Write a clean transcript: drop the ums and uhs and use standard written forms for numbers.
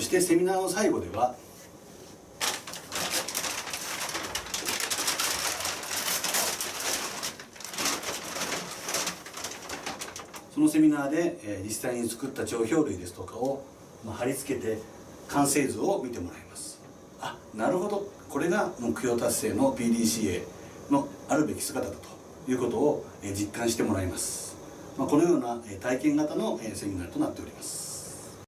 してセミナーの最後ではそのセミナーで実際に作った帳票類ですとかを貼り付けて完成図を見てもらいます。あ、なるほど、これが目標達成の PDCA のあるべき姿だということを実感してもらいます。このような体験型のセミナーとなっております。